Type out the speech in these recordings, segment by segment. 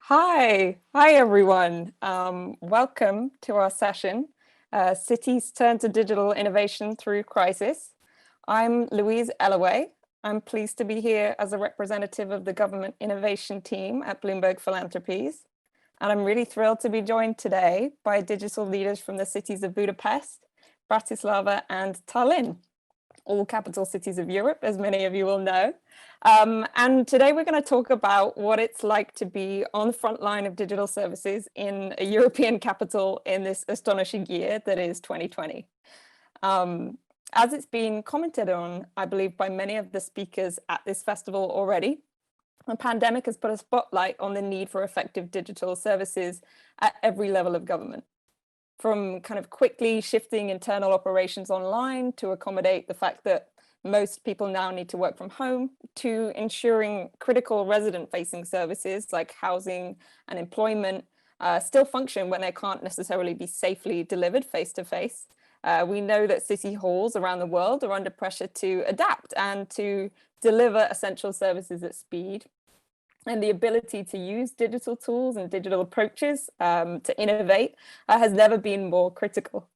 Hi everyone. Welcome to our session, Cities Turn to Digital Innovation Through Crisis. I'm Louise Ellaway. I'm pleased to be here as a representative of the government innovation team at Bloomberg Philanthropies. And I'm really thrilled to be joined today by digital leaders from the cities of Budapest, Bratislava, and Tallinn, all capital cities of Europe, as many of you will know. And today we're going to talk about what it's like to be on the front line of digital services in a European capital in this astonishing year that is 2020. As it's been commented on, I believe, by many of the speakers at this festival already, the pandemic has put a spotlight on the need for effective digital services at every level of government. From kind of quickly shifting internal operations online to accommodate the fact that most people now need to work from home, to ensuring critical resident-facing services like housing and employment still function when they can't necessarily be safely delivered face-to-face. We know that city halls around the world are under pressure to adapt and to deliver essential services at speed. And the ability to use digital tools and digital approaches to innovate has never been more critical.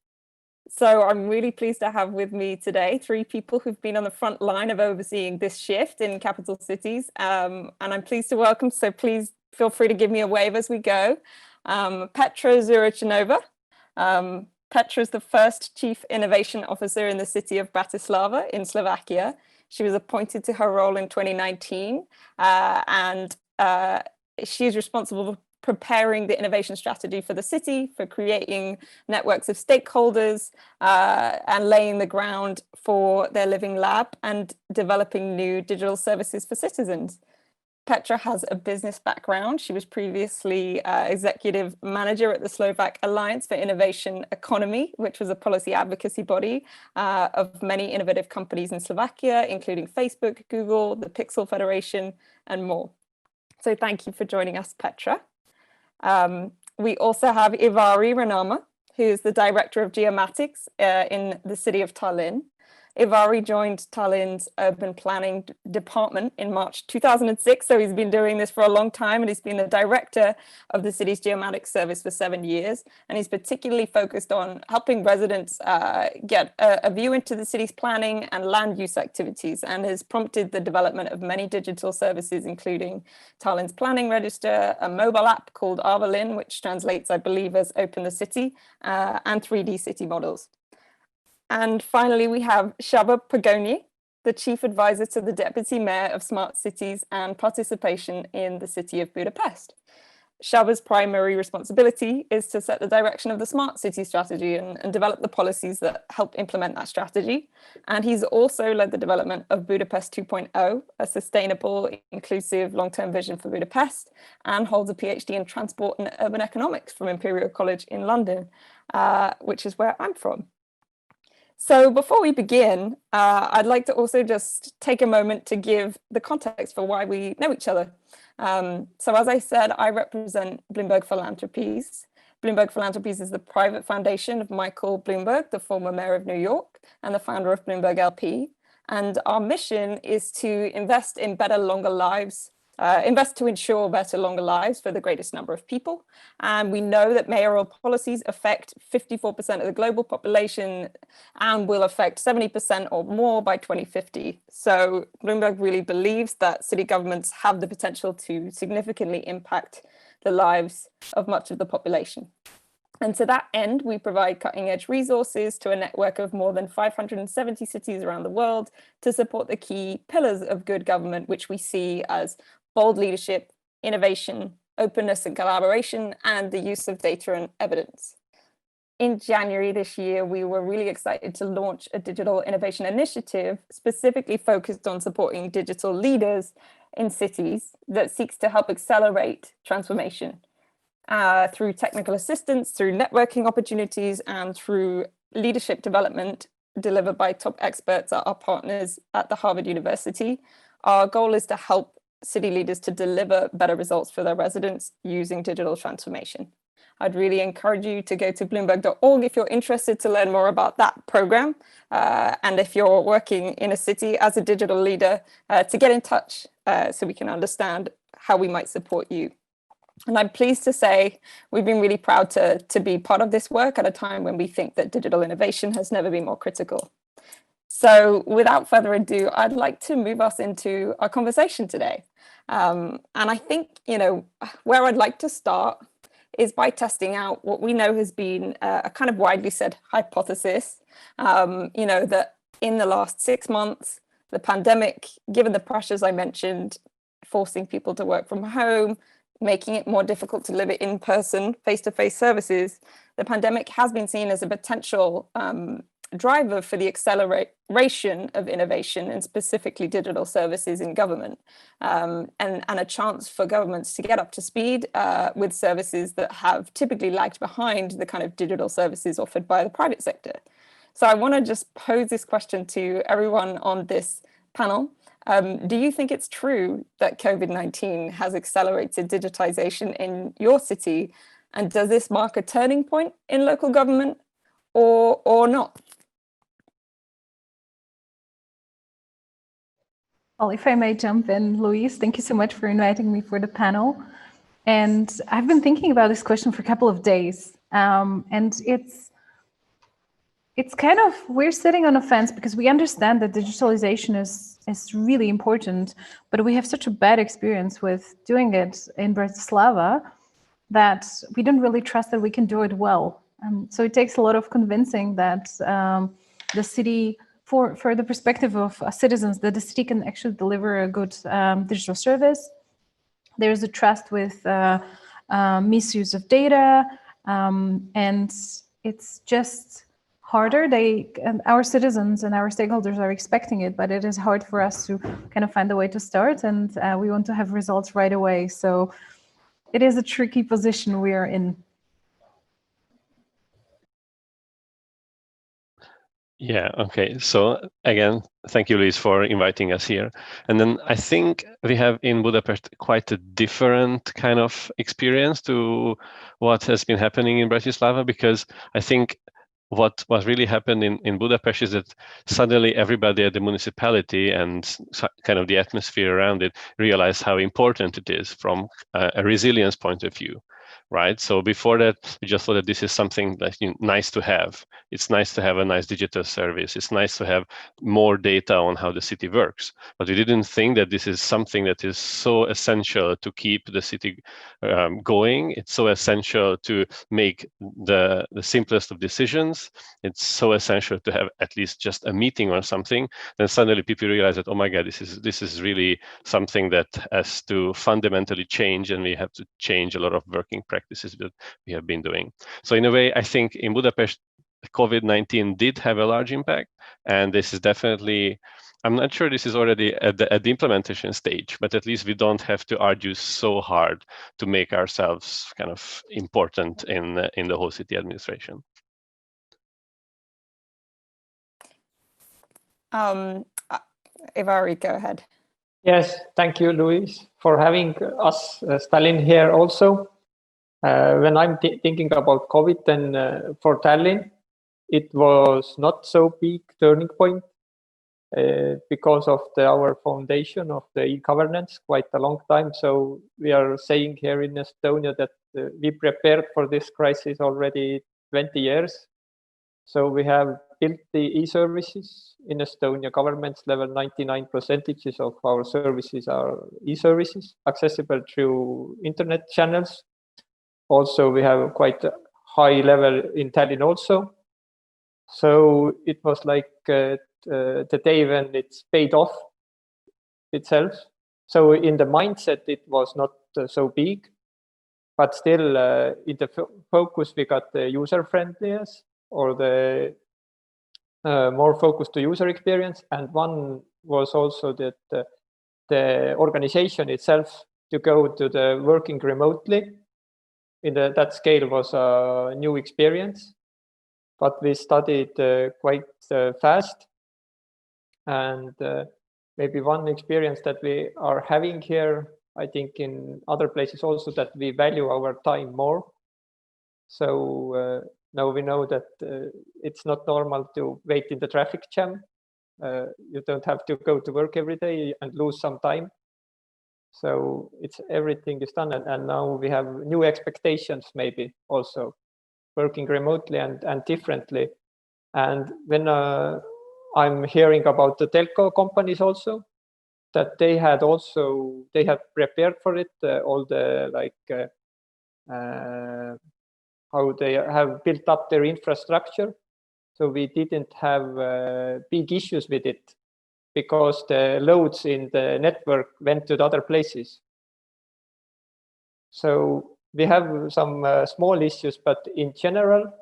So I'm really pleased to have with me today three people who've been on the front line of overseeing this shift in capital cities. And I'm pleased to welcome, so please feel free to give me a wave as we go. Petra Dzurovčinová. Petra is the first Chief Innovation Officer in the city of Bratislava in Slovakia. She was appointed to her role in 2019, and she is responsible for preparing the innovation strategy for the city, for creating networks of stakeholders, and laying the ground for their living lab and developing new digital services for citizens. Petra has a business background. She was previously executive manager at the Slovak Alliance for Innovation Economy, which was a policy advocacy body of many innovative companies in Slovakia, including Facebook, Google, the Pixel Federation, and more. So thank you for joining us, Petra. We also have Ivari Rannama, who is the director of Geomatics in the city of Tallinn. Ivari joined Tallinn's urban planning department in March 2006, so he's been doing this for a long time, and he's been the director of the city's Geomatics service for 7 years, and he's particularly focused on helping residents get a view into the city's planning and land use activities, and has prompted the development of many digital services, including Tallinn's planning register, a mobile app called Arvalin, which translates, I believe, as Open the City, and 3D city models. And finally, we have Csaba Pogonyi, the chief advisor to the deputy mayor of smart cities and participation in the city of Budapest. Csaba's primary responsibility is to set the direction of the smart city strategy and develop the policies that help implement that strategy. And he's also led the development of Budapest 2.0, a sustainable, inclusive, long-term vision for Budapest, and holds a PhD in transport and urban economics from Imperial College in London, which is where I'm from. So before we begin, I'd like to also just take a moment to give the context for why we know each other. So as I said, I represent Bloomberg Philanthropies. Bloomberg Philanthropies is the private foundation of Michael Bloomberg, the former mayor of New York and the founder of Bloomberg LP. And our mission is to invest in better, longer lives, invest to ensure better, longer lives for the greatest number of people. And we know that mayoral policies affect 54% of the global population and will affect 70% or more by 2050. So Bloomberg really believes that city governments have the potential to significantly impact the lives of much of the population. And to that end, we provide cutting-edge resources to a network of more than 570 cities around the world to support the key pillars of good government, which we see as bold leadership, innovation, openness and collaboration, and the use of data and evidence. In January this year, we were really excited to launch a digital innovation initiative specifically focused on supporting digital leaders in cities that seeks to help accelerate transformation through technical assistance, through networking opportunities, and through leadership development delivered by top experts at our partners at the Harvard University. Our goal is to help city leaders to deliver better results for their residents using digital transformation. I'd really encourage you to go to bloomberg.org if you're interested to learn more about that program. And if you're working in a city as a digital leader, to get in touch so we can understand how we might support you. And I'm pleased to say we've been really proud to be part of this work at a time when we think that digital innovation has never been more critical. So without further ado, I'd like to move us into our conversation today. And I think, where I'd like to start is by testing out what we know has been a kind of widely said hypothesis, that in the last 6 months, the pandemic, given the pressures I mentioned, forcing people to work from home, making it more difficult to deliver in-person, face-to-face services, the pandemic has been seen as a potential driver for the acceleration of innovation and specifically digital services in government, and a chance for governments to get up to speed with services that have typically lagged behind the kind of digital services offered by the private sector. So I want to just pose this question to everyone on this panel. Do you think it's true that COVID-19 has accelerated digitization in your city? And does this mark a turning point in local government or not? Well, if I may jump in, Louise, thank you so much for inviting me for the panel. And I've been thinking about this question for a couple of days. And it's kind of, we're sitting on a fence because we understand that digitalization is really important, but we have such a bad experience with doing it in Bratislava that we don't really trust that we can do it well. So it takes a lot of convincing that the city, for the perspective of citizens, that the city can actually deliver a good digital service. There's a trust with misuse of data, and it's just harder. Our citizens and our stakeholders are expecting it, but it is hard for us to kind of find a way to start, and we want to have results right away. So it is a tricky position we are in. Yeah, okay. So again, thank you, Louise, for inviting us here. And then I think we have in Budapest quite a different kind of experience to what has been happening in Bratislava, because I think what really happened in Budapest is that suddenly everybody at the municipality and kind of the atmosphere around it realized how important it is from a resilience point of view. Right. So before that, we just thought that this is something that's nice to have. It's nice to have a nice digital service. It's nice to have more data on how the city works. But we didn't think that this is something that is so essential to keep the city going. It's so essential to make the simplest of decisions. It's so essential to have at least just a meeting or something. Then suddenly people realize that, oh my God, this is really something that has to fundamentally change, and we have to change a lot of working practices that we have been doing. So in a way, I think in Budapest, COVID-19 did have a large impact, and this is definitely, I'm not sure this is already at the implementation stage, but at least we don't have to argue so hard to make ourselves kind of important in the whole city administration. Ivari, go ahead. Yes, thank you, Louise, for having us, Tallinn, here also. When I'm thinking about COVID, then for Tallinn, it was not so big turning point because of our foundation of the e-governance quite a long time. So we are saying here in Estonia that we prepared for this crisis already 20 years. So we have built the e-services in Estonia. Government's level 99% of our services are e-services accessible through internet channels. Also, we have quite a high level in Tallinn also. So it was like the day when it's paid off itself. So in the mindset, it was not so big, but still in the focus, we got the user friendliness or the more focus to user experience. And one was also that the organization itself to go to the working remotely in that scale was a new experience, but we studied quite fast. And maybe one experience that we are having here, I think in other places also, that we value our time more. So now we know that it's not normal to wait in the traffic jam. You don't have to go to work every day and lose some time. So everything is done, and now we have new expectations, maybe also working remotely and differently. And when I'm hearing about the telco companies also, that they have prepared for it, all the how they have built up their infrastructure. So we didn't have big issues with it, because the loads in the network went to the other places. So we have some small issues, but in general,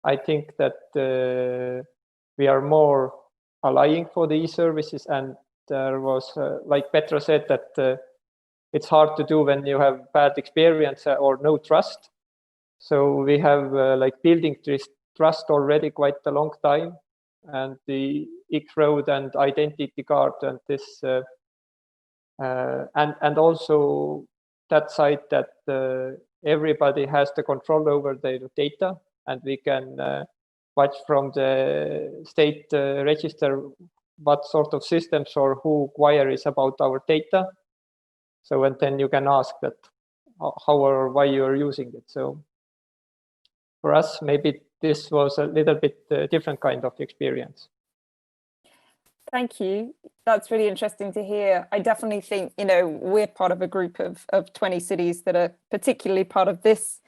I think that we are more allying for the e-services. And there was, like Petra said, that it's hard to do when you have bad experience or no trust. So we have building this trust already quite a long time. And the X-Road and identity card and this, and also that side that everybody has the control over their data, and we can watch from the state register what sort of systems or who queries about our data. So, and then you can ask that how or why you are using it. So for us, maybe this was a little bit different kind of experience. Thank you. That's really interesting to hear. I definitely think, we're part of a group of 20 cities that are particularly part of this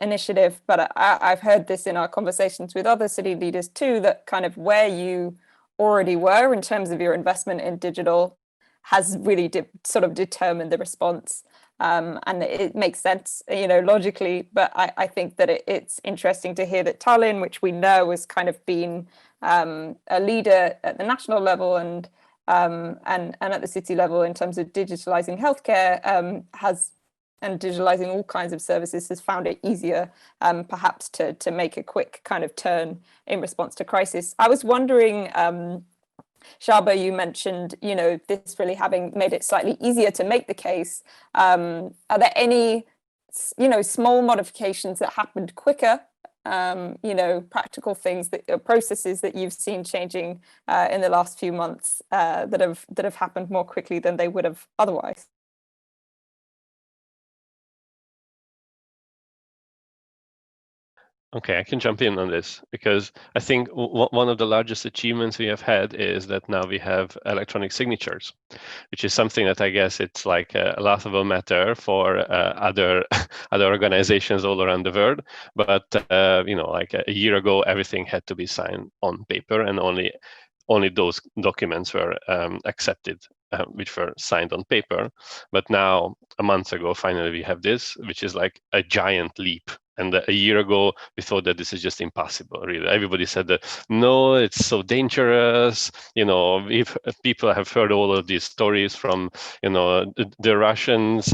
initiative, but I've heard this in our conversations with other city leaders too, that kind of where you already were in terms of your investment in digital has really sort of determined the response. And it makes sense, logically, but I think that it's interesting to hear that Tallinn, which we know has kind of been a leader at the national level and at the city level in terms of digitalizing healthcare, and digitalizing all kinds of services, has found it easier perhaps to make a quick kind of turn in response to crisis. I was wondering, Csaba, you mentioned, this really having made it slightly easier to make the case. Are there any, small modifications that happened quicker? Practical things processes that you've seen changing in the last few months that have happened more quickly than they would have otherwise? Okay, I can jump in on this, because I think one of the largest achievements we have had is that now we have electronic signatures, which is something that I guess it's like a laughable matter for other organizations all around the world. But like a year ago, everything had to be signed on paper, and only those documents were accepted, which were signed on paper. But now, a month ago, finally we have this, which is like a giant leap. And a year ago, we thought that this is just impossible, really. Everybody said that, no, it's so dangerous. If people have heard all of these stories from, the Russians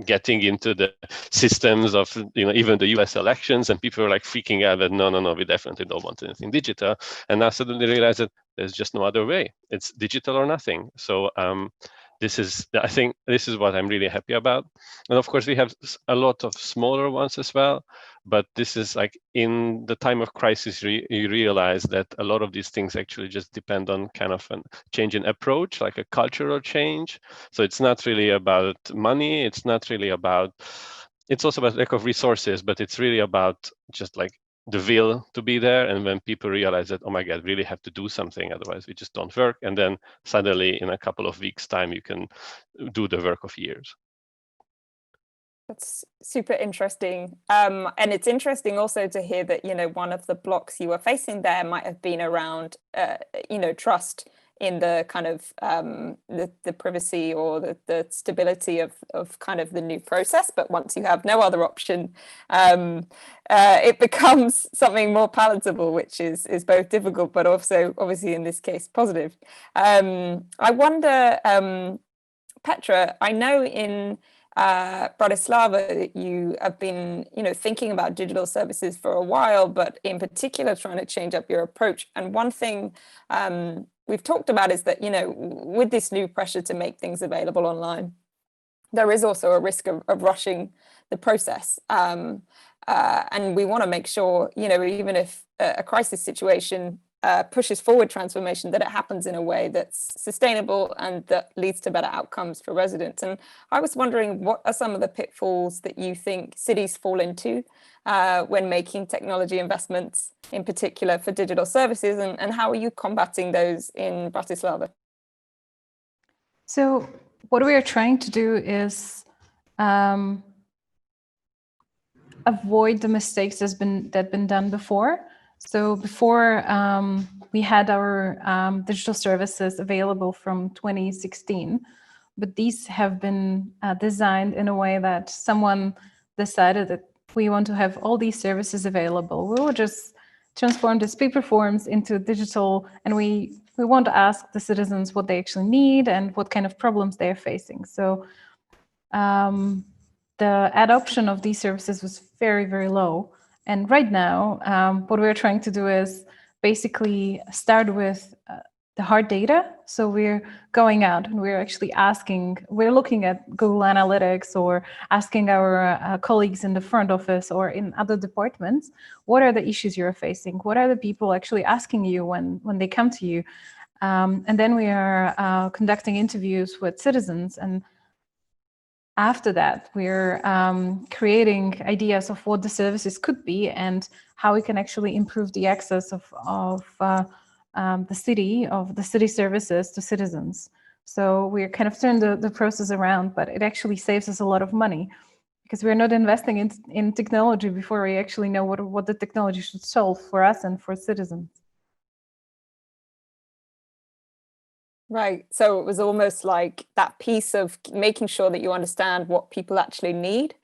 getting into the systems of, even the US elections, and people were like freaking out that, no, we definitely don't want anything digital. And now suddenly realize that there's just no other way. It's digital or nothing. So I think this is what I'm really happy about. And of course, we have a lot of smaller ones as well. But this is like, in the time of crisis, you realize that a lot of these things actually just depend on kind of a change in approach, like a cultural change. So it's not really about money. It's also about lack of resources, but it's really about just like the will to be there. And when people realize that, oh my God, really have to do something, otherwise we just don't work. And then suddenly in a couple of weeks' time, you can do the work of years. That's super interesting. And it's interesting also to hear that, one of the blocks you were facing there might have been around, trust in the kind of the privacy or the stability of kind of the new process. But once you have no other option, it becomes something more palatable, which is both difficult, but also obviously in this case positive. I wonder, Petra, I know in Bratislava, you have been, thinking about digital services for a while, but in particular trying to change up your approach. And one thing we've talked about is that, with this new pressure to make things available online, there is also a risk of rushing the process. And we want to make sure, even if a crisis situation pushes forward transformation, that it happens in a way that's sustainable and that leads to better outcomes for residents. And I was wondering, what are some of the pitfalls that you think cities fall into when making technology investments, in particular for digital services, and how are you combating those in Bratislava? So what we are trying to do is avoid the mistakes that been done before. So before we had our digital services available from 2016, but these have been designed in a way that someone decided that we want to have all these services available. We will just transform these paper forms into digital, and we want to ask the citizens what they actually need and what kind of problems they are facing. So the adoption of these services was very, very low. And right now, what we're trying to do is basically start with the hard data. So we're going out and we're actually we're looking at Google Analytics or asking our colleagues in the front office or in other departments, what are the issues you're facing? What are the people actually asking you when they come to you? And then we are conducting interviews with citizens. And after that, we're creating ideas of what the services could be and how we can actually improve the access of the city services to citizens. So we're kind of turning the process around, but it actually saves us a lot of money because we're not investing in technology before we actually know what the technology should solve for us and for citizens. Right. So it was almost like that piece of making sure that you understand what people actually need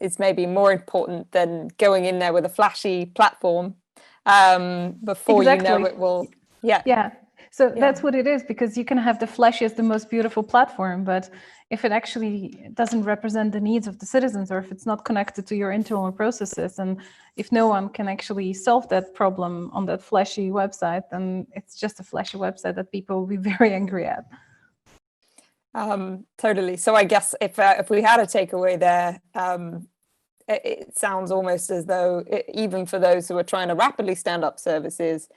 is maybe more important than going in there with a flashy platform before Exactly. you know it will. Yeah. So that's what it is, because you can have the flashiest, the most beautiful platform, but if it actually doesn't represent the needs of the citizens, or if it's not connected to your internal processes, and if no one can actually solve that problem on that flashy website, then it's just a flashy website that people will be very angry at. Totally. So I guess if we had a takeaway there, it sounds almost as though even for those who are trying to rapidly stand up services,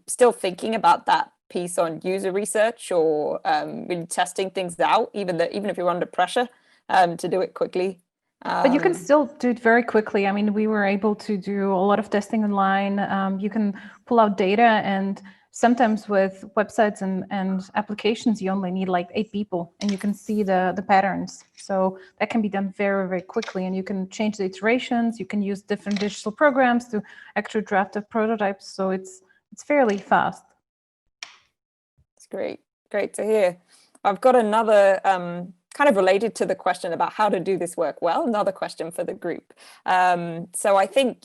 still thinking about that piece on user research or really testing things out, even if you're under pressure to do it quickly. But you can still do it very quickly. I mean, we were able to do a lot of testing online. You can pull out data, and sometimes with websites and applications, you only need like 8 people and you can see the patterns. So that can be done very, very quickly, and you can change the iterations. You can use different digital programs to actually draft up prototypes. So it's fairly fast. It's great to hear. I've got another kind of related to the question about how to do this work well, another question for the group. So I think,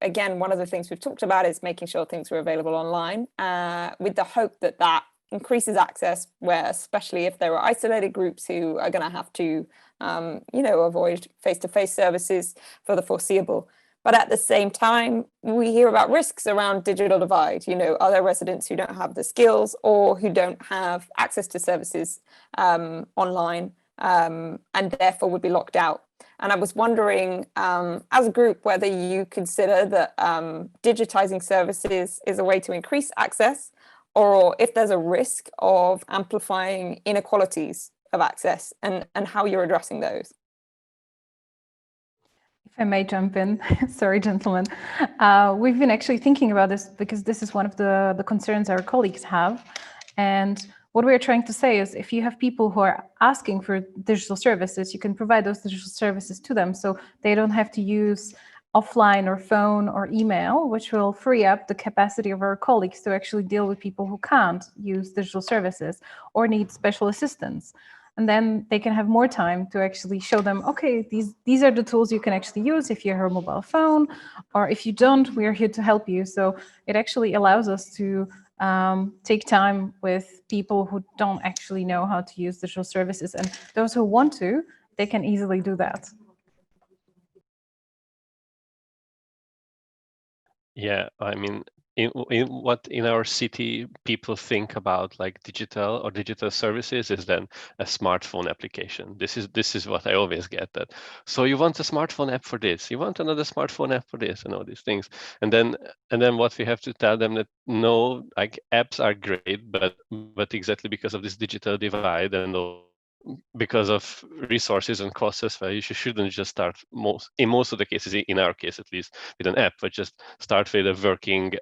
again, one of the things we've talked about is making sure things are available online with the hope that that increases access, where especially if there are isolated groups who are going to have to, avoid face-to-face services for the foreseeable. But at the same time, we hear about risks around digital divide. Are there residents who don't have the skills or who don't have access to services online and therefore would be locked out? And I was wondering, as a group, whether you consider that digitizing services is a way to increase access, or if there's a risk of amplifying inequalities of access, and how you're addressing those. If I may jump in, sorry, gentlemen. We've been actually thinking about this because this is one of the concerns our colleagues have. And what we're trying to say is, if you have people who are asking for digital services, you can provide those digital services to them so they don't have to use offline or phone or email, which will free up the capacity of our colleagues to actually deal with people who can't use digital services or need special assistance. And then they can have more time to actually show them, okay, these are the tools you can actually use if you have a mobile phone, or if you don't, we are here to help you. So it actually allows us to take time with people who don't actually know how to use digital services. And those who want to, they can easily do that. Yeah, I mean, what in our city people think about like digital services is then a smartphone application. This is what I always get, that so you want a smartphone app for this, you want another smartphone app for this, and all these things. And then what we have to tell them, that no, like apps are great, but exactly because of this digital divide and because of resources and costs as well, you shouldn't just start in most of the cases, in our case at least, with an app, but just start with a working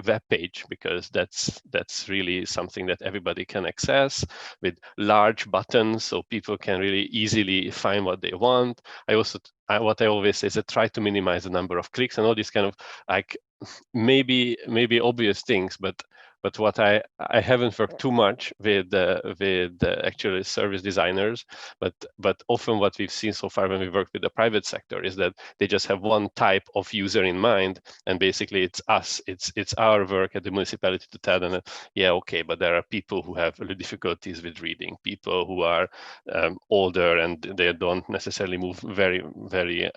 web page, because that's really something that everybody can access with large buttons, so people can really easily find what they want. What I always say is that try to minimize the number of clicks and all these kind of like maybe obvious things, but what I haven't worked too much with actually service designers, but often what we've seen so far when we work with the private sector is that they just have one type of user in mind, and basically it's us, it's our work at the municipality to tell them that, yeah, okay, but there are people who have difficulties with reading, people who are older and they don't necessarily move very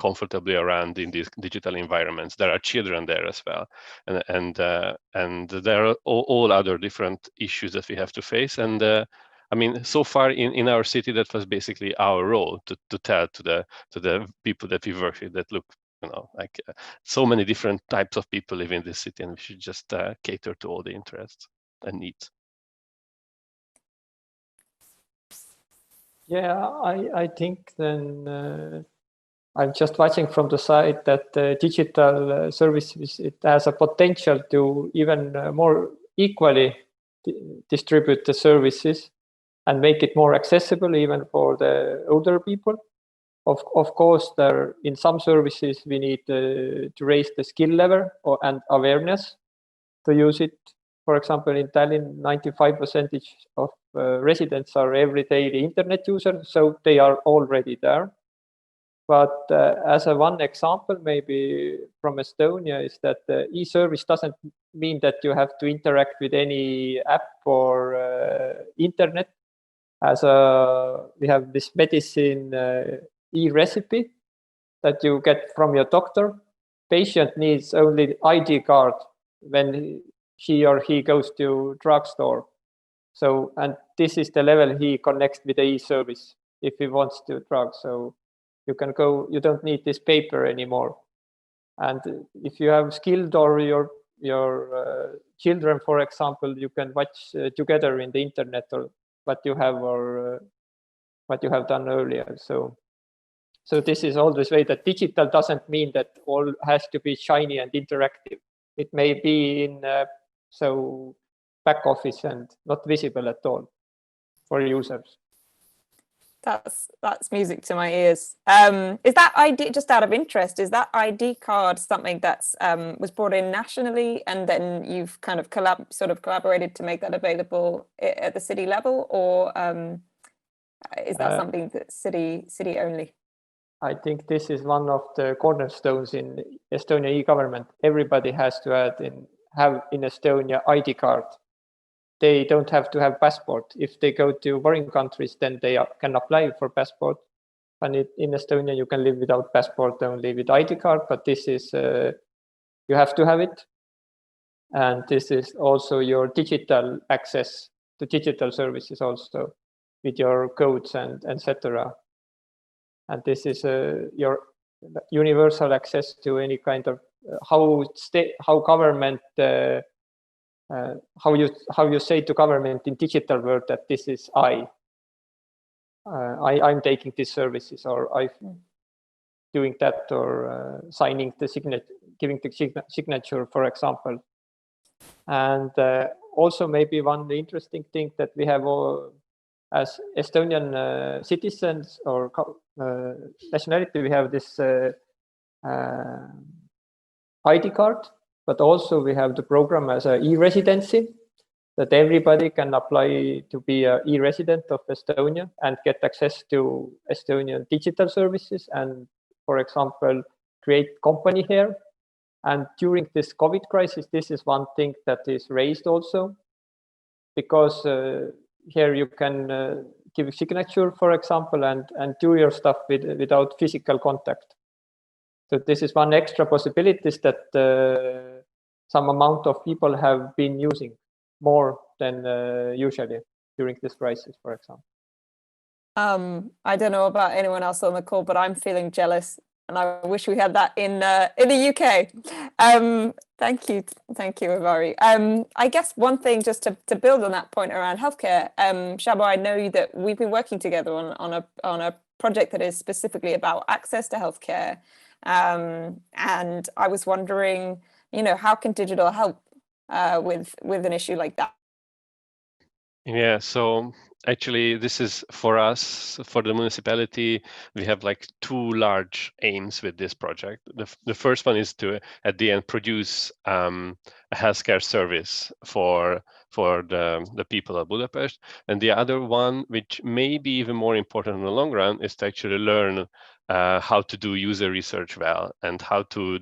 comfortably around in these digital environments. There are children there as well, and there are all other different issues that we have to face. And I mean, so far in our city, that was basically our role to tell to the people that we work with that, look, like so many different types of people live in this city, and we should just cater to all the interests and needs. Yeah, I think then I'm just watching from the side that digital services, it has a potential to even more equally distribute the services and make it more accessible even for the older people. Of course, there in some services we need to raise the skill level and awareness to use it. For example, in Tallinn, 95% of residents are everyday internet users, so they are already there. But as one example, maybe from Estonia, is that e-service doesn't mean that you have to interact with any app or internet. We have this medicine e-recipe that you get from your doctor. Patient needs only ID card when she or he goes to drugstore. So, and this is the level he connects with the e-service if he wants to drug. So you can go, you don't need this paper anymore. And if you have skilled or your children, for example, you can watch together in the internet or what you have done earlier. So this is always way that digital doesn't mean that all has to be shiny and interactive. It may be in back office and not visible at all for users. That's music to my ears. Is that ID, just out of interest, is that ID card something that's was brought in nationally, and then you've kind of collaborated to make that available at the city level, or is that something that's city only? I think this is one of the cornerstones in Estonia e-government. Everybody has to have in Estonia ID card. They don't have to have passport. If they go to foreign countries, then they can apply for passport. And in Estonia, you can live without passport, only with ID card. But this is, you have to have it. And this is also your digital access to digital services also, with your codes and etc. And this is your universal access to any kind of how government. How you say to government in digital world that this is I'm taking these services, or I'm doing that, or signing the signature, giving the signature, for example. And also maybe one interesting thing that we have as Estonian citizens or nationality, we have this ID card. But also we have the program as an e-residency, that everybody can apply to be an e-resident of Estonia and get access to Estonian digital services and, for example, create company here. And during this COVID crisis, this is one thing that is raised also, because here you can give a signature, for example, and do your stuff without physical contact. So this is one extra possibilities that some amount of people have been using more than usually during this crisis, for example. I don't know about anyone else on the call, but I'm feeling jealous, and I wish we had that in the UK. Thank you, Ivari. I guess one thing just to build on that point around healthcare, Csaba, I know that we've been working together on a project that is specifically about access to healthcare, and I was wondering, how can digital help with an issue like that? Yeah, so actually this is for us, for the municipality, we have like two large aims with this project. The first one is to, at the end, produce a healthcare service for the people of Budapest. And the other one, which may be even more important in the long run, is to actually learn how to do user research well, and how to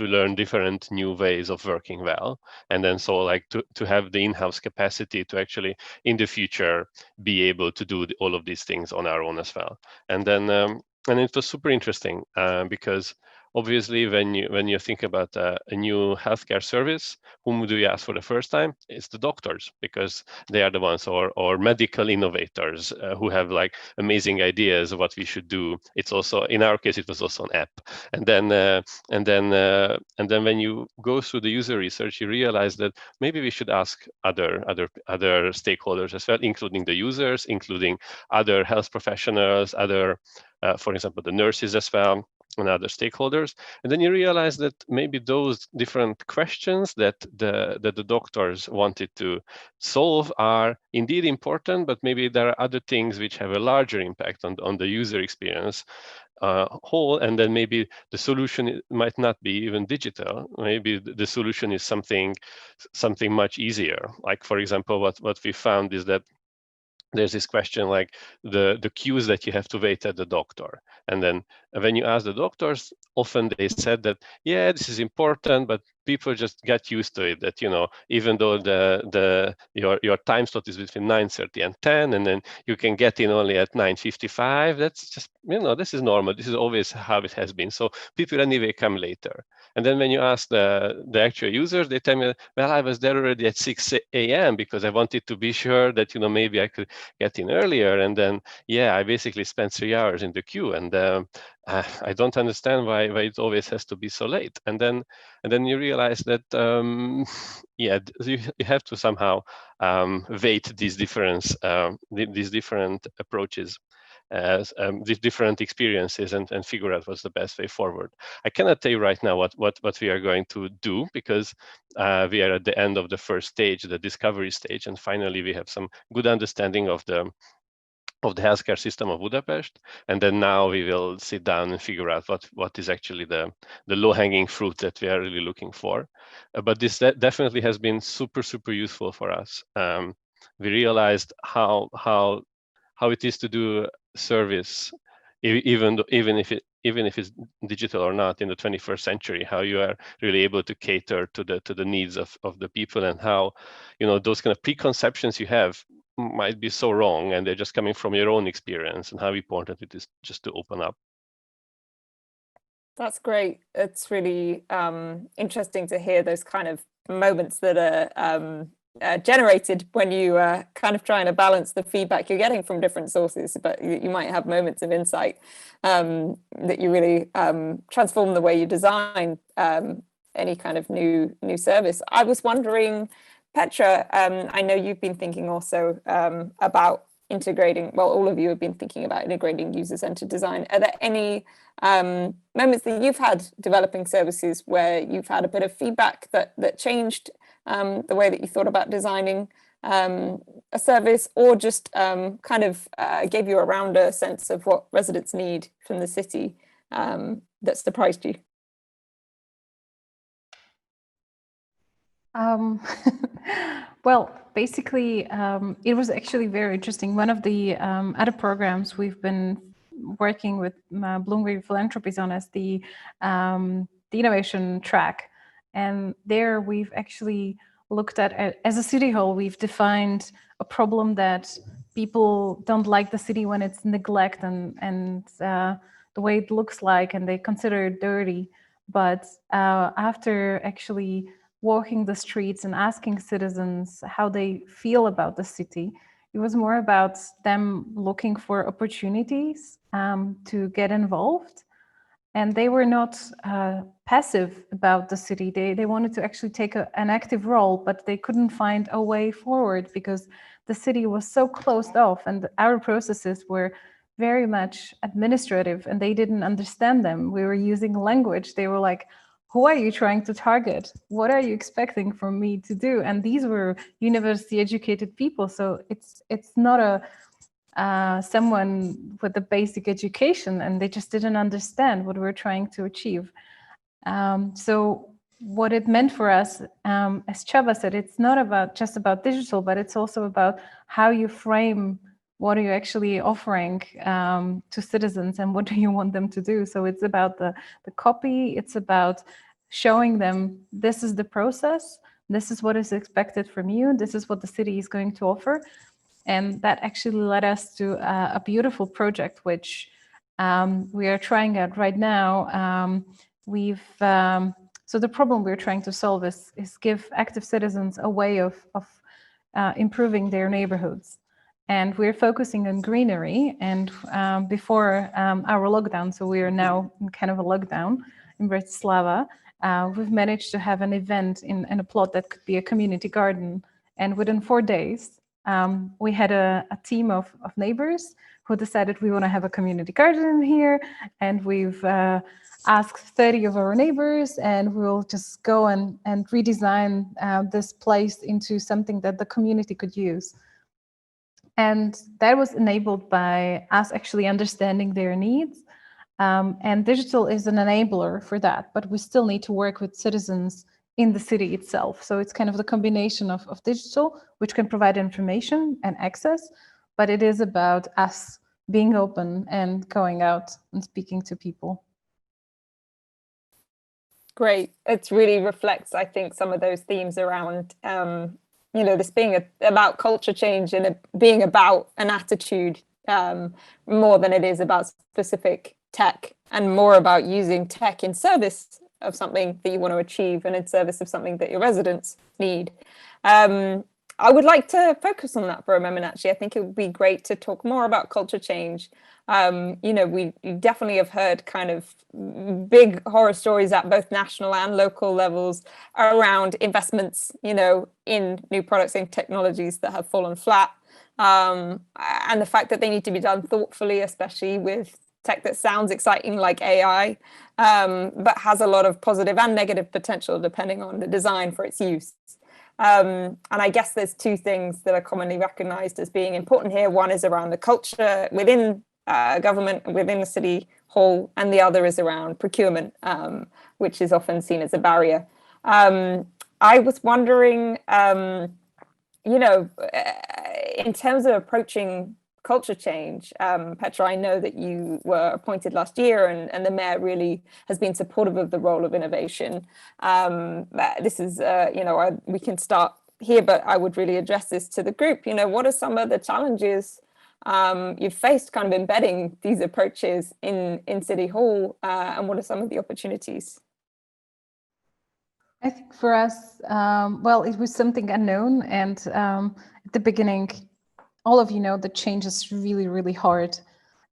learn different new ways of working well, and then so like to have the in-house capacity to actually in the future be able to do all of these things on our own as well. And then and it was super interesting because obviously when you think about a new healthcare service, whom do you ask for the first time? It's the doctors, because they are the ones, or medical innovators who have like amazing ideas of what we should do. It's also, in our case, it was also an app. And then when you go through the user research, you realize that maybe we should ask other stakeholders as well, including the users, including other health professionals, other for example, the nurses as well, and other stakeholders. And then you realize that maybe those different questions that the doctors wanted to solve are indeed important, but maybe there are other things which have a larger impact on the user experience whole. And then maybe the solution might not be even digital. Maybe the solution is something much easier. Like, for example, what we found is that there's this question like the queues that you have to wait at the doctor. And then when you ask the doctors, often they said that, yeah, this is important, but people just get used to it, that, even though your time slot is between 9:30 and 10, and then you can get in only at 9:55, that's just, this is normal. This is always how it has been. So people anyway come later. And then when you ask the actual users, they tell me, well, I was there already at 6 a.m. because I wanted to be sure that, maybe I could get in earlier. And then, yeah, I basically spent 3 hours in the queue. And I don't understand why it always has to be so late. And then you realize that, yeah, you have to somehow weight these different approaches, as these different experiences, and figure out what's the best way forward. I cannot tell you right now what we are going to do, because we are at the end of the first stage, the discovery stage, and finally we have some good understanding of the healthcare system of Budapest, and then now we will sit down and figure out what is actually the low-hanging fruit that we are really looking for. But this definitely has been super useful for us. We realized how it is to do service, even if it's digital or not, in the 21st century, how you are really able to cater to the needs of the people, and how those kind of preconceptions you have might be so wrong, and they're just coming from your own experience, and how important it is just to open up. That's great. It's really interesting to hear those kind of moments that are generated when you are kind of trying to balance the feedback you're getting from different sources, but you might have moments of insight that you really transform the way you design any kind of new service. I was wondering, Petra, I know you've been thinking also about integrating, well, all of you have been thinking about integrating user-centered design. Are there any moments that you've had developing services where you've had a bit of feedback that changed the way that you thought about designing a service, or just kind of gave you a rounder sense of what residents need from the city that surprised you? Well, basically, it was actually very interesting. One of the other programs we've been working with Bloomberg Philanthropies on is the innovation track. And there we've actually looked at, as a city hall, we've defined a problem that people don't like the city when it's neglect and the way it looks like, and they consider it dirty. But after actually walking the streets and asking citizens how they feel about the city. It was more about them looking for opportunities to get involved. And they were not passive about the city. They wanted to actually take an active role, but they couldn't find a way forward because the city was so closed off and our processes were very much administrative and they didn't understand them. We were using language. They were like, who are you trying to target? What are you expecting from me to do? And these were university educated people. So it's not someone with a basic education, and they just didn't understand what we're trying to achieve. So what it meant for us, as Csaba said, it's not just about digital, but it's also about how you frame what are you actually offering to citizens and what do you want them to do. So it's about the copy, it's about showing them this is the process, this is what is expected from you, this is what the city is going to offer. And that actually led us to a beautiful project, which we are trying out right now. So the problem we're trying to solve is give active citizens a way of improving their neighborhoods. And we're focusing on greenery. And before our lockdown, so we are now in kind of a lockdown in Bratislava, we've managed to have an event in a plot that could be a community garden. And within 4 days, we had a team of neighbors who decided we want to have a community garden here. And we've asked 30 of our neighbors, and we'll just go and redesign this place into something that the community could use. And that was enabled by us actually understanding their needs. And digital is an enabler for that, but we still need to work with citizens in the city itself. So it's kind of the combination of digital, which can provide information and access, but it is about us being open and going out and speaking to people. Great. It really reflects, I think, some of those themes around this being about culture change and being about an attitude more than it is about specific tech, and more about using tech in service of something that you want to achieve and in service of something that your residents need. I would like to focus on that for a moment, actually. I think it would be great to talk more about culture change. We definitely have heard kind of big horror stories at both national and local levels around investments, in new products and technologies that have fallen flat. And the fact that they need to be done thoughtfully, especially with tech that sounds exciting like AI, but has a lot of positive and negative potential depending on the design for its use. And I guess there's two things that are commonly recognized as being important here. One is around the culture within government, within the city hall, and the other is around procurement, which is often seen as a barrier. I was wondering, in terms of approaching culture change, Petra, I know that you were appointed last year, and the mayor really has been supportive of the role of innovation. This is, we can start here, but I would really address this to the group. What are some of the challenges you've faced kind of embedding these approaches in City Hall, and what are some of the opportunities? I think for us, it was something unknown, and at the beginning, all of you know that change is really, really hard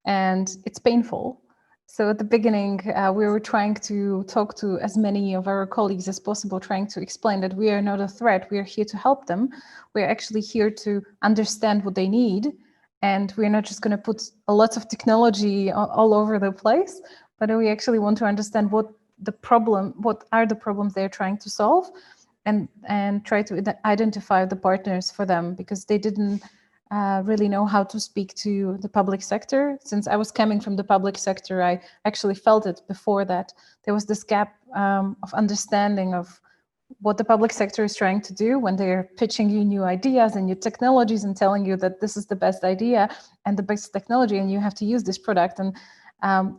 and it's painful. So at the beginning, we were trying to talk to as many of our colleagues as possible, trying to explain that we are not a threat. We are here to help them. We're actually here to understand what they need. And we're not just going to put a lot of technology all over the place, but we actually want to understand what are the problems they're trying to solve, and try to identify the partners for them, because they didn't really know how to speak to the public sector. Since I was coming from the public sector, I actually felt it before that there was this gap of understanding of what the public sector is trying to do when they're pitching you new ideas and new technologies and telling you that this is the best idea and the best technology and you have to use this product. And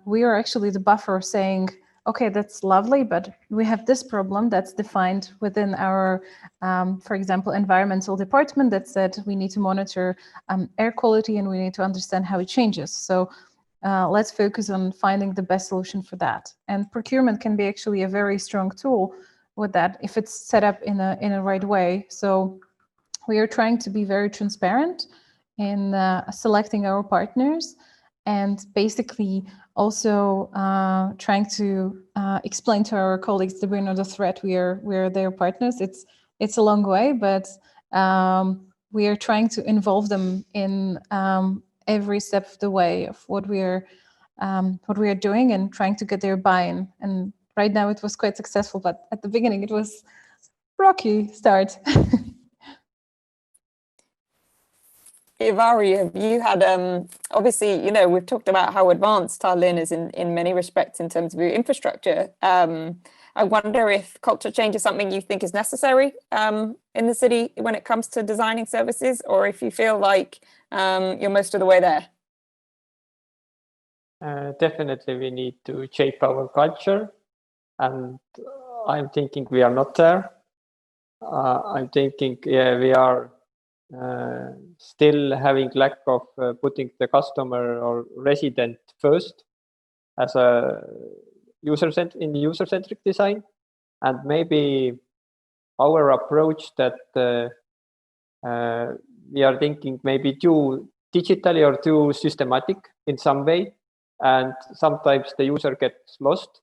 we are actually the buffer saying, okay, that's lovely, but we have this problem that's defined within our, for example, environmental department that said we need to monitor air quality and we need to understand how it changes. So let's focus on finding the best solution for that. And procurement can be actually a very strong tool with that if it's set up in a right way. So we are trying to be very transparent in selecting our partners, and basically also trying to explain to our colleagues that we're not a threat. We're their partners. It's a long way, but we are trying to involve them in every step of the way of what we are doing, and trying to get their buy-in. And right now it was quite successful, but at the beginning it was rocky start. Ivari, have you had, obviously, you know, we've talked about how advanced Tallinn is in many respects in terms of your infrastructure. I wonder if culture change is something you think is necessary in the city when it comes to designing services, or if you feel like you're most of the way there. Definitely we need to shape our culture, and I'm thinking we are not there. I'm thinking, yeah, we are still having lack of putting the customer or resident first as a user-centric design. And maybe our approach that we are thinking maybe too digitally or too systematic in some way, and sometimes the user gets lost.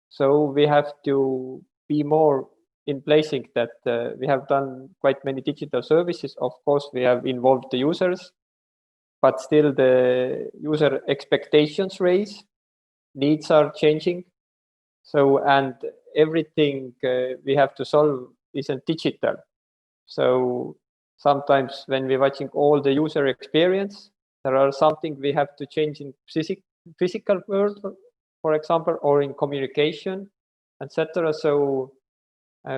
So we have to be more in placing that we have done quite many digital services. Of course, we have involved the users, but still the user expectations raise, needs are changing. So, and everything we have to solve isn't digital. So sometimes when we're watching all the user experience, there are something we have to change in physical world, for example, or in communication, etc. So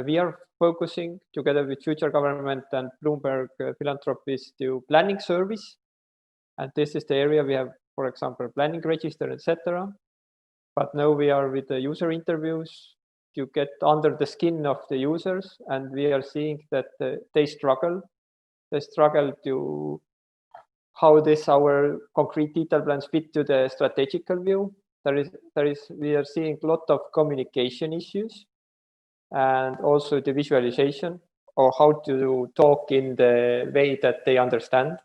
we are focusing together with future government and Bloomberg Philanthropies to planning service. And this is the area we have, for example, planning register, etc. But now we are with the user interviews to get under the skin of the users. And we are seeing that they struggle. They struggle to how our concrete detail plans fit to the strategical view. We are seeing a lot of communication issues, and also the visualization, or how to talk in the way that they understand,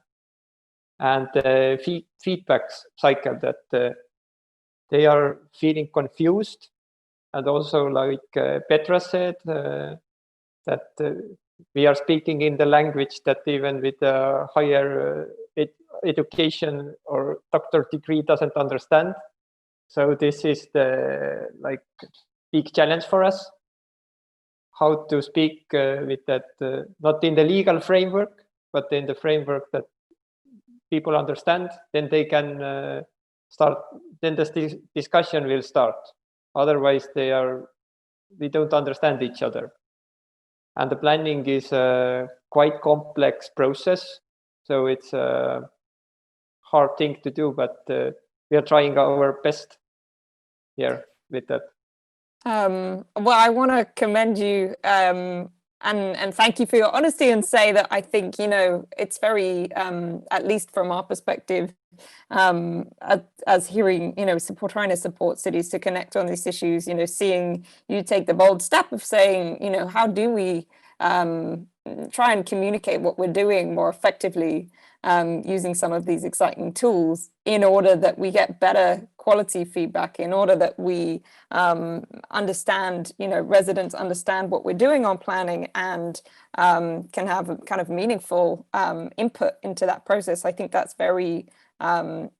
and the feedback cycle that they are feeling confused. And also, like Petra said, that we are speaking in the language that even with a higher education or doctor degree doesn't understand. So this is the big challenge for us, how to speak with that, not in the legal framework, but in the framework that people understand. Then they can start, then the discussion will start. Otherwise we don't understand each other. And the planning is a quite complex process. So it's a hard thing to do, but we are trying our best here with that. Well, I want to commend you and thank you for your honesty, and say that I think, you know, it's very, at least from our perspective, as hearing, you know, trying to support cities to connect on these issues, you know, seeing you take the bold step of saying, you know, how do we try and communicate what we're doing more effectively using some of these exciting tools, in order that we get better quality feedback, in order that we understand, you know, residents understand what we're doing on planning, and can have a kind of meaningful input into that process. I think that's very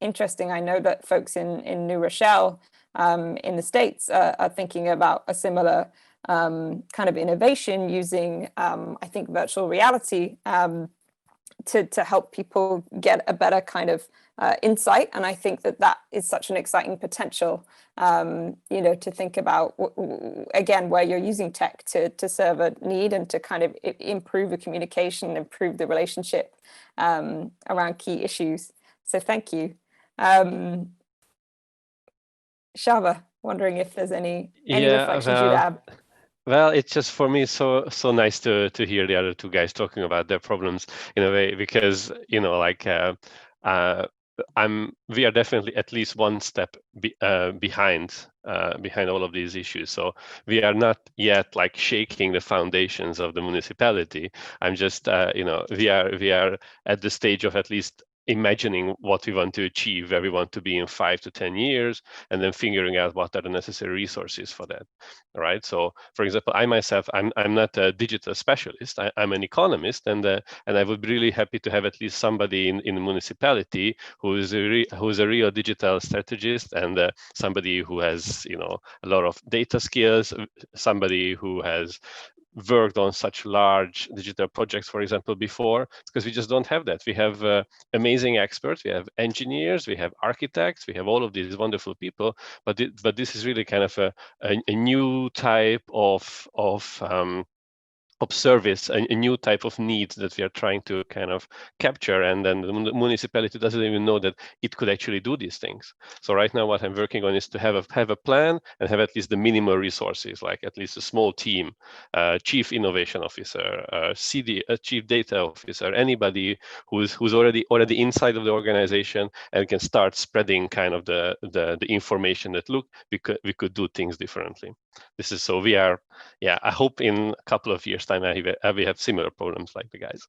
interesting. I know that folks in New Rochelle in the States are thinking about a similar kind of innovation using, I think, virtual reality to help people get a better kind of insight. And I think that is such an exciting potential, you know, to think about, again, where you're using tech to serve a need and to kind of improve the communication, improve the relationship around key issues. So thank you. Csaba, wondering if there's any reflections you'd add. Well, it's just, for me, so nice to hear the other two guys talking about their problems in a way, because, you know, like we are definitely at least one step behind behind all of these issues. So we are not yet like shaking the foundations of the municipality. I'm just, we are at the stage of at least imagining what we want to achieve, where we want to be in 5 to 10 years, and then figuring out what are the necessary resources for that. All right. So, for example, I myself, I'm not a digital specialist. I'm an economist, and I would be really happy to have at least somebody in the municipality who's a real digital strategist, and somebody who has a lot of data skills, somebody who has worked on such large digital projects, for example, before, because we just don't have that. We have amazing experts, we have engineers, we have architects, we have all of these wonderful people, but this is really kind of a new type of service, a new type of needs that we are trying to kind of capture, and then the municipality doesn't even know that it could actually do these things. So right now what I'm working on is to have a plan and have at least the minimal resources, like at least a small team, chief innovation officer, chief data officer, anybody who's already inside of the organization and can start spreading kind of the information that look, we could do things differently. This is so we are, I hope in a couple of years time we have similar problems like the guys.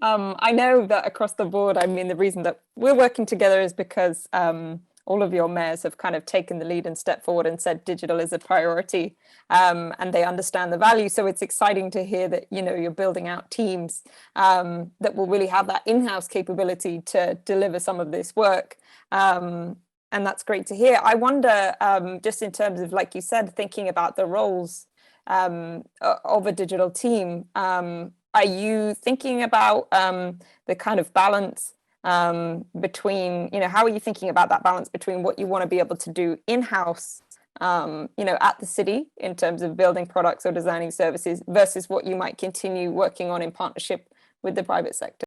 I know that across the board, I mean, the reason that we're working together is because all of your mayors have kind of taken the lead and stepped forward and said digital is a priority, and they understand the value. So it's exciting to hear that, you're building out teams that will really have that in-house capability to deliver some of this work. And that's great to hear. I wonder, just in terms of, like you said, thinking about the roles of a digital team, are you thinking about the kind of balance between, how are you thinking about that balance between what you want to be able to do in-house, at the city in terms of building products or designing services versus what you might continue working on in partnership with the private sector?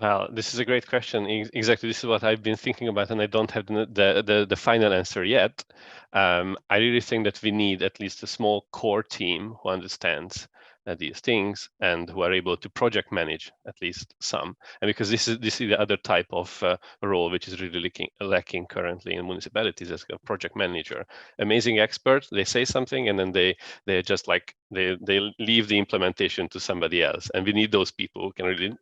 Well, this is a great question. Exactly, this is what I've been thinking about, and I don't have the final answer yet. I really think that we need at least a small core team who understands these things and who are able to project manage at least some. And because this is the other type of role which is really lacking currently in municipalities as a project manager. Amazing experts, they say something and then they just like they leave the implementation to somebody else, and we need those people who can really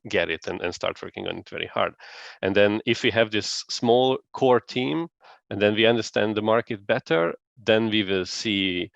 get it and start working on it very hard. And then if we have this small core team and then we understand the market better, then we will see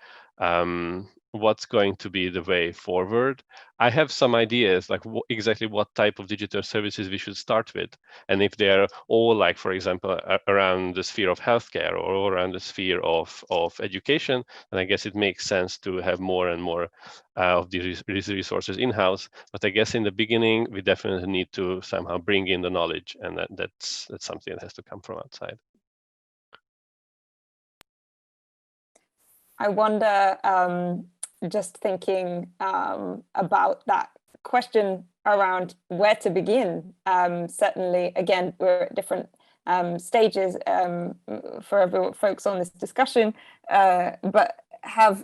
what's going to be the way forward. I have some ideas like exactly what type of digital services we should start with, and if they're all like, for example, around the sphere of healthcare or around the sphere of education, then I guess it makes sense to have more and more of these resources in-house. But I guess in the beginning we definitely need to somehow bring in the knowledge, and that's something that has to come from outside. I wonder, just thinking about that question around where to begin. Certainly, again, we're at different stages for folks on this discussion, but have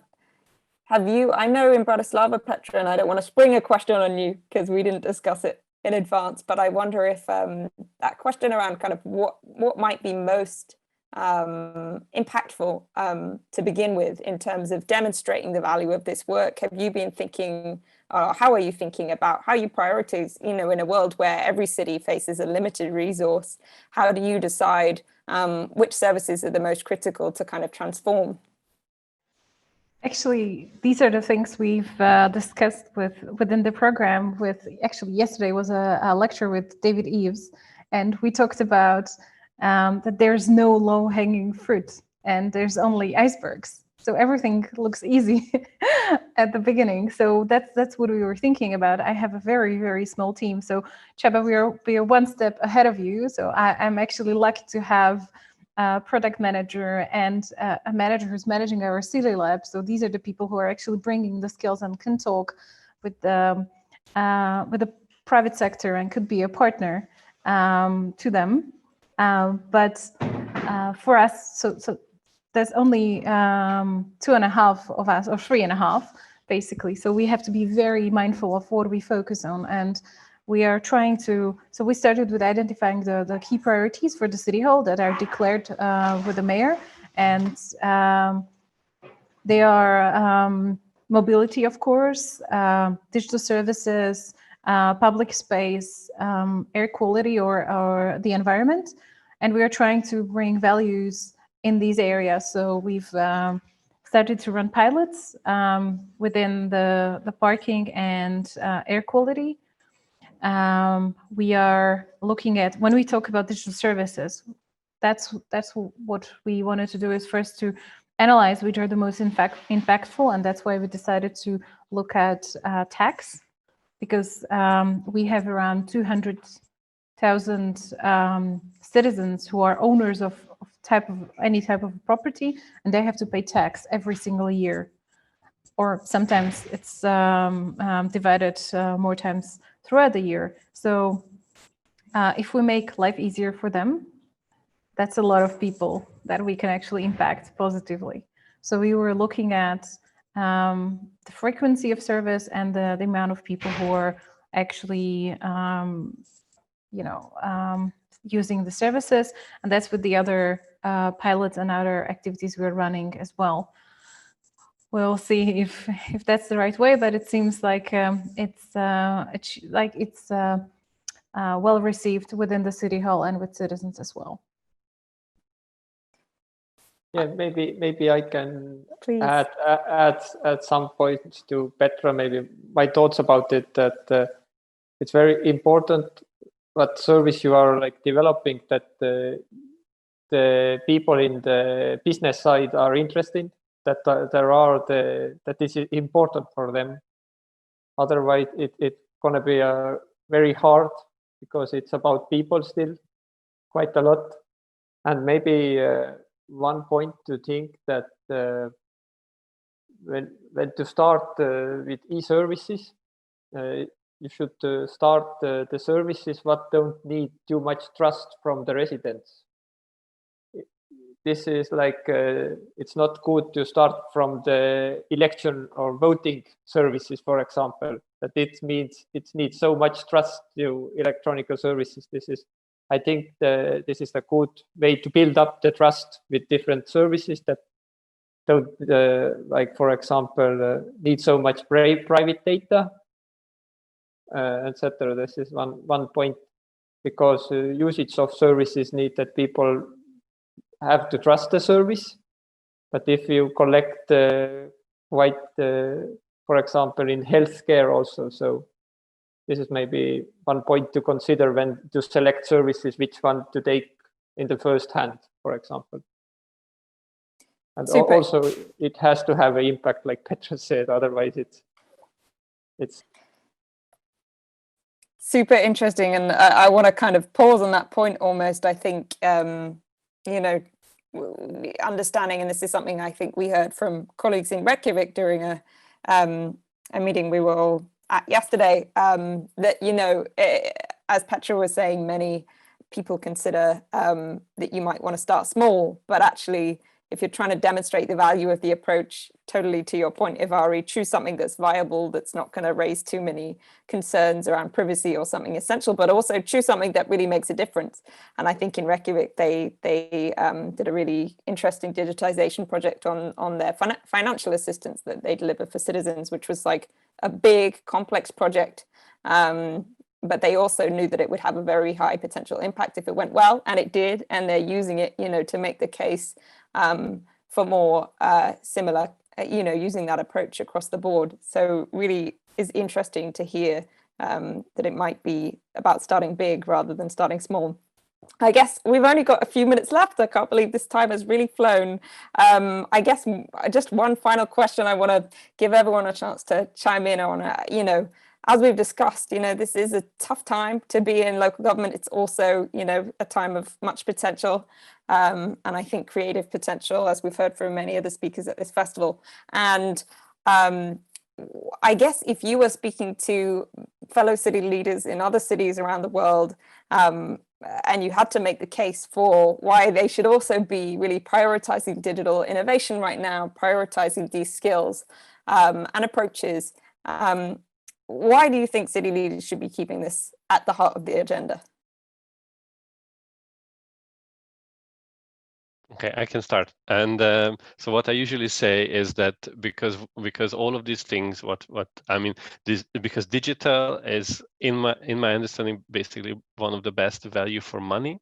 you, I know in Bratislava, Petra, and I don't want to spring a question on you because we didn't discuss it in advance, but I wonder if that question around kind of what might be most impactful to begin with in terms of demonstrating the value of this work. Have you been thinking, how are you thinking about how you prioritize, in a world where every city faces a limited resource, how do you decide which services are the most critical to kind of transform? Actually, these are the things we've discussed within the program. Actually, yesterday was a lecture with David Eves, and we talked about that there's no low-hanging fruit and there's only icebergs. So everything looks easy at the beginning. So that's what we were thinking about. I have a very, very small team. So Csaba, we are one step ahead of you. So I'm actually lucky to have a product manager and a manager who's managing our city lab. So these are the people who are actually bringing the skills and can talk with the private sector and could be a partner to them. But for us, so there's only 2.5 of us, or 3.5, basically. So we have to be very mindful of what we focus on. And we are trying to, so we started with identifying the key priorities for the City Hall that are declared with the mayor. And they are mobility, of course, digital services, public space, air quality or the environment. And we are trying to bring values in these areas. So we've started to run pilots within the parking and air quality. We are looking at, when we talk about digital services, that's what we wanted to do, is first to analyze which are the most impactful, and that's why we decided to look at tax, because we have around 200,000 citizens who are owners of any type of property, and they have to pay tax every single year, or sometimes it's divided more times throughout the year. So if we make life easier for them, that's a lot of people that we can actually impact positively. So we were looking at the frequency of service and the amount of people who are actually, using the services, and that's with the other pilots and other activities we're running as well. We'll see if that's the right way, but it seems like it's well received within the City Hall and with citizens as well. Yeah, maybe I can Please. add some points to Petra. Maybe my thoughts about it, that it's very important what service you are developing, that the people in the business side are interested, that that is important for them. Otherwise, it's gonna be very hard, because it's about people still quite a lot. And maybe one point to think that when to start with e-services, you should start the services what don't need too much trust from the residents. This is it's not good to start from the election or voting services, for example, that it means it needs so much trust to electronic services. I think this is a good way to build up the trust with different services that don't, for example, need so much private data, etc. This is one point, because usage of services need that people have to trust the service. But if you collect for example, in healthcare also, so this is maybe one point to consider when to select services, which one to take in the first hand, for example. And Super. Also, it has to have an impact, like Petra said. Otherwise, it's super interesting, and I want to kind of pause on that point almost. I think understanding, and this is something I think we heard from colleagues in Reykjavik during a meeting we were all at yesterday, that as Petra was saying, many people consider that you might want to start small, but actually, if you're trying to demonstrate the value of the approach, totally to your point, Ivari, choose something that's viable, that's not going to raise too many concerns around privacy or something essential, but also choose something that really makes a difference. And I think in Reykjavik, they did a really interesting digitization project on their financial assistance that they deliver for citizens, which was like a big, complex project. But they also knew that it would have a very high potential impact if it went well, and it did. And they're using it, to make the case for more similar, using that approach across the board. So really is interesting to hear that it might be about starting big rather than starting small. I guess we've only got a few minutes left. I can't believe this time has really flown. I guess just one final question. I want to give everyone a chance to chime in on, as we've discussed, this is a tough time to be in local government. It's also, a time of much potential, and I think creative potential, as we've heard from many of the speakers at this festival. And I guess if you were speaking to fellow city leaders in other cities around the world, and you had to make the case for why they should also be really prioritizing digital innovation right now, prioritizing these skills and approaches, why do you think city leaders should be keeping this at the heart of the agenda? Okay, I can start. And so what I usually say is that because all of these things, what I mean, because digital is in my understanding basically one of the best value for money.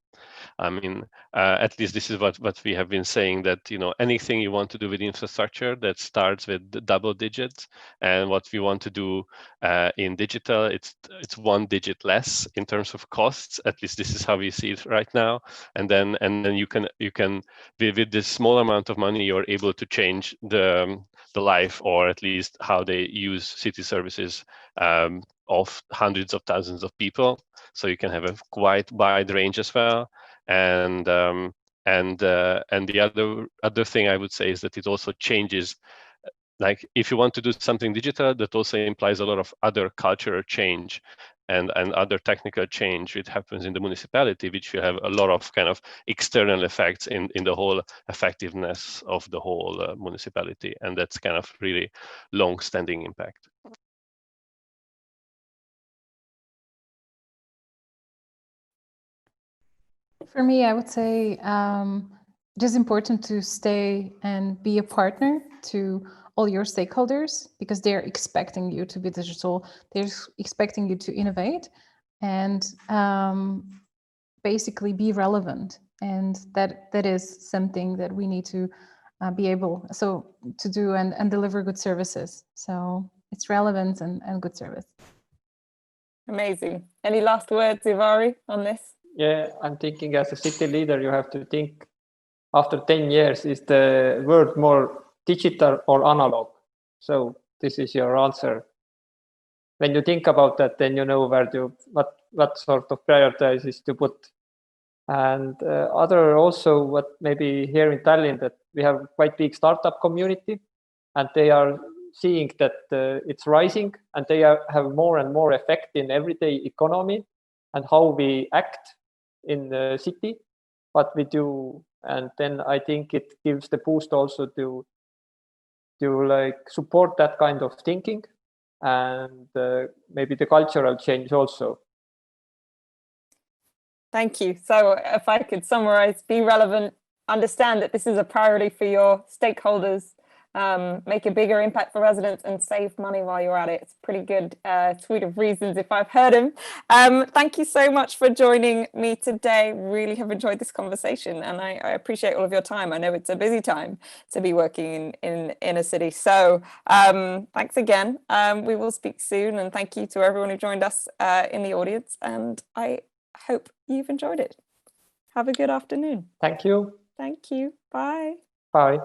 I mean, at least this is what we have been saying, that anything you want to do with infrastructure that starts with double digits, and what we want to do in digital, it's 1 digit less in terms of costs. At least this is how we see it right now. And then you can with this small amount of money, you're able to change the life, or at least how they use city services of hundreds of thousands of people. So you can have a quite wide range as well. And the other thing I would say is that it also changes. Like if you want to do something digital, that also implies a lot of other cultural change and other technical change which happens in the municipality, which will have a lot of kind of external effects in the whole effectiveness of the whole municipality. And that's kind of really long-standing impact. For me, I would say it is important to stay and be a partner to all your stakeholders, because they're expecting you to be digital. They're expecting you to innovate and basically be relevant. And that is something that we need to be able to do and deliver good services. So it's relevant and good service. Amazing. Any last words, Ivari, on this? Yeah, I'm thinking as a city leader, you have to think after 10 years, is the world more digital or analog? So this is your answer. When you think about that, then you know what sort of priorities to put. And other also, what maybe here in Tallinn, that we have quite big startup community, and they are seeing that it's rising, and they have more and more effect in everyday economy and how we act in the city, what we do. And then I think it gives the boost also to like support that kind of thinking, and maybe the cultural change also. Thank you. So if I could summarize, be relevant, understand that this is a priority for your stakeholders, make a bigger impact for residents, and save money while you're at it. It's a pretty good suite of reasons if I've heard them. Thank you so much for joining me today. Really have enjoyed this conversation, and I appreciate all of your time. I know it's a busy time to be working in a city. So thanks again. We will speak soon, and thank you to everyone who joined us in the audience. And I hope you've enjoyed it. Have a good afternoon. Thank you. Thank you. Bye. Bye.